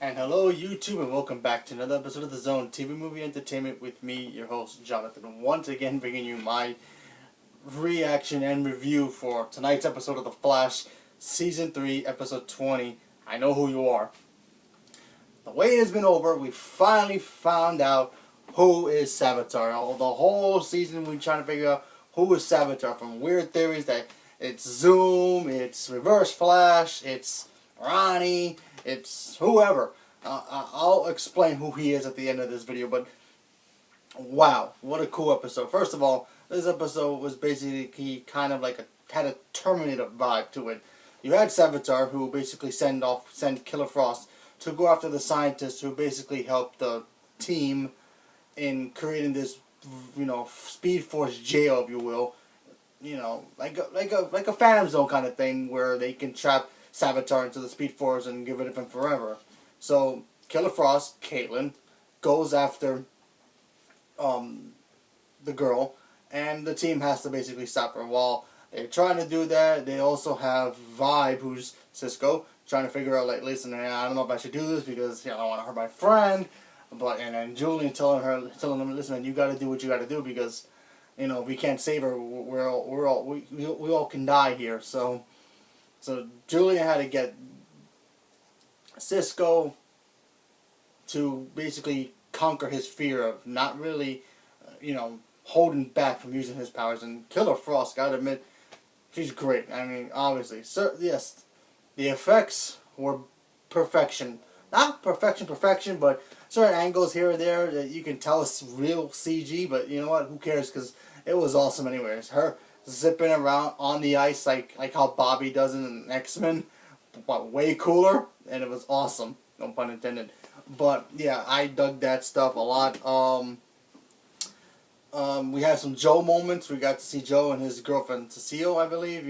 And hello YouTube and welcome back to another episode of The Zone TV Movie Entertainment with me, your host Jonathan, once again bringing you my reaction and review for tonight's episode of The Flash, Season 3, Episode 20, I Know Who You Are. The wait has been over. We finally found out who is Savitar. The whole season we've been trying to figure out who is Savitar, from weird theories that it's Zoom, it's Reverse Flash, it's Ronnie, it's whoever. I'll explain who he is at the end of this video, but wow, what a cool episode. First of all, this episode was basically kind of like had a Terminator vibe to it. You had Savitar, who basically sent Killer Frost to go after the scientists who basically helped the team in creating this, Speed Force jail, if you will. Like a Phantom Zone kind of thing where they can trap Savitar into the Speed Force and give it to him forever. So Killer Frost, Caitlin, goes after the girl, and the team has to basically stop her. While they're trying to do that, they also have Vibe, who's Cisco, trying to figure out, like, listen, I don't know if I should do this because I don't want to hurt my friend. And then Julian telling them, listen, man, you got to do what you got to do because we can't save her. We all can die here. So Julian had to get Cisco to basically conquer his fear of not really, holding back from using his powers. And Killer Frost, gotta admit, she's great. I mean, obviously, yes, the effects were perfection. Not perfection, but certain angles here and there that you can tell it's real CG. But you know what? Who cares? Because it was awesome anyways. Her zipping around on the ice like how Bobby does in X-Men, but way cooler, and it was awesome. No pun intended. But yeah, I dug that stuff a lot. We had some Joe moments. We got to see Joe and his girlfriend Cecile, I believe.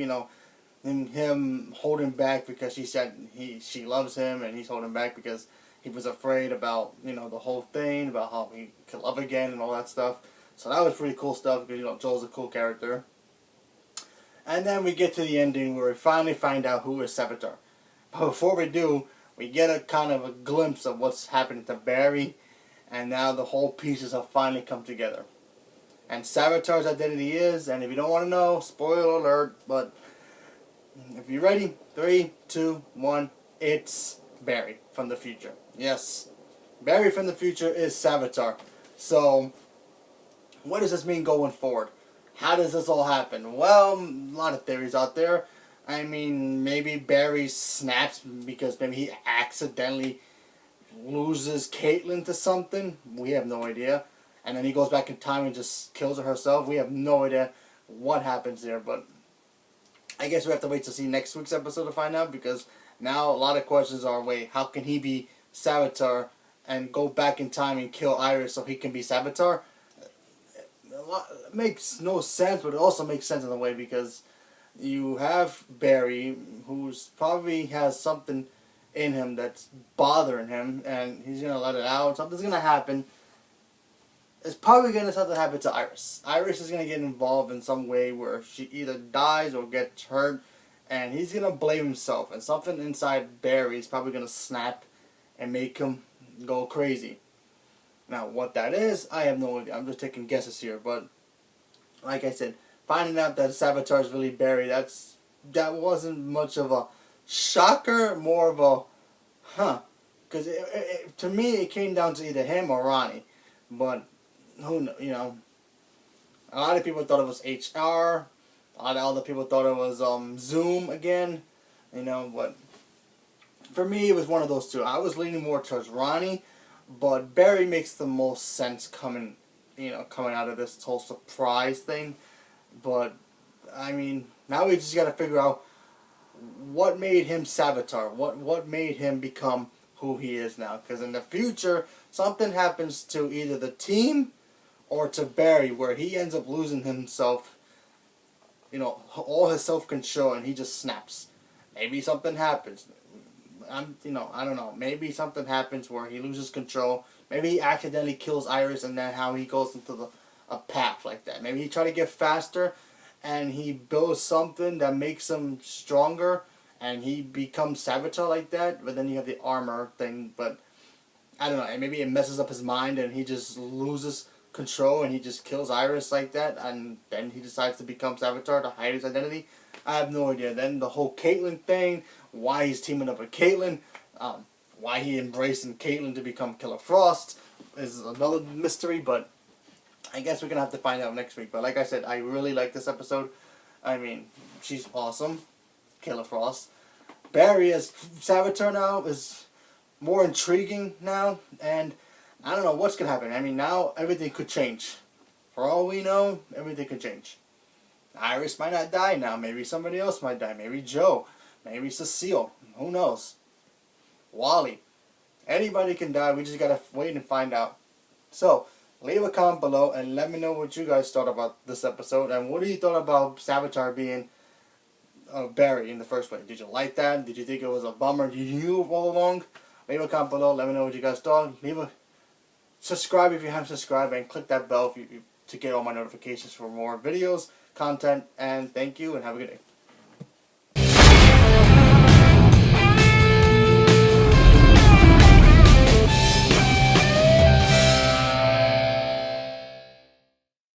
And him holding back because she said she loves him, and he's holding back because he was afraid about the whole thing, about how he could love again and all that stuff. So that was pretty cool stuff because Joel's a cool character. And then we get to the ending where we finally find out who is Savitar. But before we do, we get a kind of a glimpse of what's happening to Barry, and now the whole pieces have finally come together. And Savitar's identity is, and if you don't want to know, spoiler alert, but if you're ready, 3, 2, 1, it's Barry from the future. Yes, Barry from the future is Savitar. So, what does this mean going forward? How does this all happen? Well, a lot of theories out there. I mean, maybe Barry snaps because maybe he accidentally loses Caitlin to something. We have no idea. And then he goes back in time and just kills her herself. We have no idea what happens there, but I guess we have to wait to see next week's episode to find out, because now a lot of questions are, wait, how can he be Savitar and go back in time and kill Iris so he can be Savitar? It makes no sense, but it also makes sense in a way because you have Barry, who's probably has something in him that's bothering him, and he's going to let it out. Something's going to happen. It's probably going to something happen to Iris. Iris is going to get involved in some way where she either dies or gets hurt, and he's going to blame himself. And something inside Barry is probably going to snap and make him go crazy. Now, what that is, I have no idea. I'm just taking guesses here. But, like I said, finding out that Savitar is really Barry, that wasn't much of a shocker, more of a, Because to me, it came down to either him or Ronnie. But who knows, a lot of people thought it was HR. A lot of other people thought it was Zoom again. But for me, it was one of those two. I was leaning more towards Ronnie, but Barry makes the most sense coming out of this whole surprise thing. But I mean, now we just got to figure out what made him Savitar. What made him become who he is now? Because in the future, something happens to either the team or to Barry, where he ends up losing himself, all his self-control, and he just snaps. Maybe something happens. I don't know. Maybe something happens where he loses control. Maybe he accidentally kills Iris, and then how he goes into a path like that. Maybe he try to get faster, and he builds something that makes him stronger, and he becomes Savitar like that, but then you have the armor thing, but I don't know, and maybe it messes up his mind and he just loses control and he just kills Iris like that, and then he decides to become Savitar to hide his identity. I have no idea. Then the whole Caitlyn thing, why he's teaming up with Caitlyn, why he embracing Caitlyn to become Killer Frost is another mystery, but I guess we're going to have to find out next week. But like I said, I really like this episode. I mean, she's awesome. Killer Frost. Barry as Savitar now is more intriguing now, and I don't know what's going to happen. I mean, now everything could change. For all we know, everything could change. Iris might not die now. Maybe somebody else might die. Maybe Joe. Maybe Cecile. Who knows? Wally. Anybody can die. We just got to wait and find out. So, leave a comment below and let me know what you guys thought about this episode. And what do you thought about Savitar being Barry in the first place? Did you like that? Did you think it was a bummer? Did you knew all along? Leave a comment below. Let me know what you guys thought. Subscribe if you haven't subscribed, and click that bell to get all my notifications for more videos, content, and thank you, and have a good day.